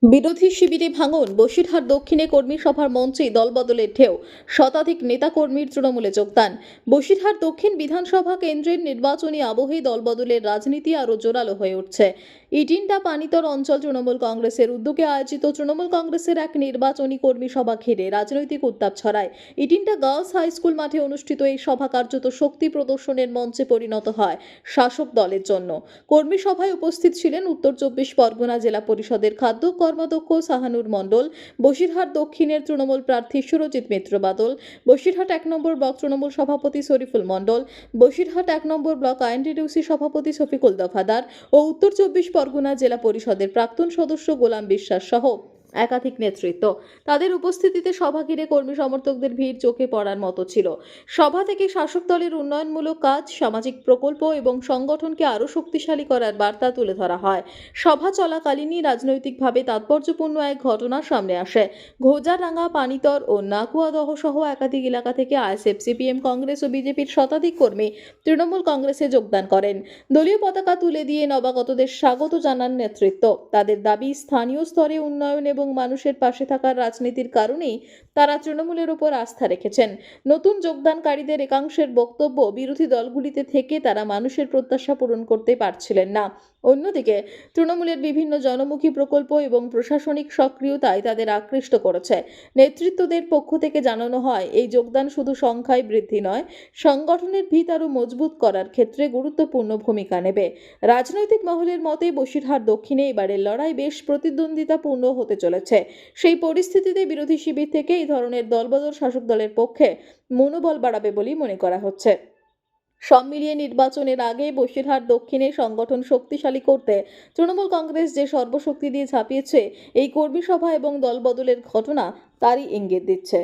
বিরোধী শিবিরে ভাঙন, বসিরহাট দক্ষিণে কর্মী সভার মঞ্চে দলবদলের ঢেউ, শতাধিক নেতাকর্মীর তৃণমূলে যোগদান। বসিরহাট দক্ষিণ বিধানসভা কেন্দ্রের নির্বাচনী আবহে দলবদলের রাজনীতি আরও জোরালো হয়ে উঠছে। ইটিন্ডা পানিতর অঞ্চল তৃণমূল কংগ্রেসের উদ্যোগে আয়োজিত তৃণমূল কংগ্রেসের এক নির্বাচনী কর্মী সভা ঘিরে রাজনৈতিক উত্তাপ ছড়ায়। ইটিন্ডা গার্লস হাই স্কুল মাঠে অনুষ্ঠিত এই সভা কার্যত শক্তি প্রদর্শনের মঞ্চে পরিণত হয় শাসক দলের জন্য। কর্মী সভায় উপস্থিত ছিলেন উত্তর চব্বিশ পরগনা জেলা পরিষদের খাদ্য কর্মাধ্যক্ষ সাহানুর মণ্ডল, বসিরহাট দক্ষিণের তৃণমূল প্রার্থী সুরজিৎ মিত্র বাদল, বসিরহাট ১ নম্বর ব্লক তৃণমূল সভাপতি শরীফুল মণ্ডল, বসিরহাট ১ নম্বর ব্লক আইএনটিটিউসি সভাপতি শফিকুল দফাদার ও উত্তর চব্বিশ পরগনা জেলা পরিষদের প্রাক্তন সদস্য গোলাম বিশ্বাস সহ একাধিক নেতৃত্ব। তাদের উপস্থিতিতে সভা ঘিরে কর্মী সমর্থকদের ভিড় চোখে পড়ার মতো ছিল। সভা থেকে শাসক দলের উন্নয়নমূলক কাজ, সামাজিক প্রকল্প এবং সংগঠনকে আরও শক্তিশালী করার বার্তা তুলে ধরা হয়। সভা চলাকালীনই রাজনৈতিকভাবে তাৎপর্যপূর্ণ এক ঘটনা সামনে আসে। ঘোজারাঙ্গা, পানিতর ও নাকুয়াদহ সহ একাধিক এলাকা থেকে আইএসএফ, সিপিএম, কংগ্রেস ও বিজেপির শতাধিক কর্মী তৃণমূল কংগ্রেসে যোগদান করেন। দলীয় পতাকা তুলে দিয়ে নবাগতদের স্বাগত জানান নেতৃত্ব। তাদের দাবি, স্থানীয় স্তরে উন্নয়ন এবং মানুষের পাশে থাকার রাজনীতির কারণেই তারা তৃণমূলের উপর আস্থা রেখেছেন। নতুন যোগদানকারীদের একাংশের বক্তব্য, বিরোধী দলগুলিতে থেকে তারা মানুষের প্রত্যাশা পূরণ করতে পারছিলেন না। অন্যদিকে তৃণমূলের বিভিন্ন জনমুখী প্রকল্প এবং প্রশাসনিক সক্রিয়তায় তাদের আকৃষ্ট করেছে। নেতৃত্বদের পক্ষ থেকে জানানো হয়, এই যোগদান শুধু সংখ্যায় বৃদ্ধি নয়, সংগঠনের ভিত আরও মজবুত করার ক্ষেত্রে গুরুত্বপূর্ণ ভূমিকা নেবে। রাজনৈতিক মহলের মতে বসিরহাট দক্ষিণে এবারের লড়াই বেশ প্রতিদ্বন্দ্বিতাপূর্ণ হতে চলেছে। সেই পরিস্থিতিতে বিরোধী শিবির থেকে এই ধরনের দলবদল শাসক দলের পক্ষে মনোবল বাড়াবে বলেই মনে করা হচ্ছে। সব মিলিয়ে নির্বাচনের আগে বসিরহাট দক্ষিণে সংগঠন শক্তিশালী করতে তৃণমূল কংগ্রেস যে সর্বশক্তি দিয়ে ঝাঁপিয়েছে, এই কর্মী সভা এবং দলবদলের ঘটনা তারই ইঙ্গিত দিচ্ছে।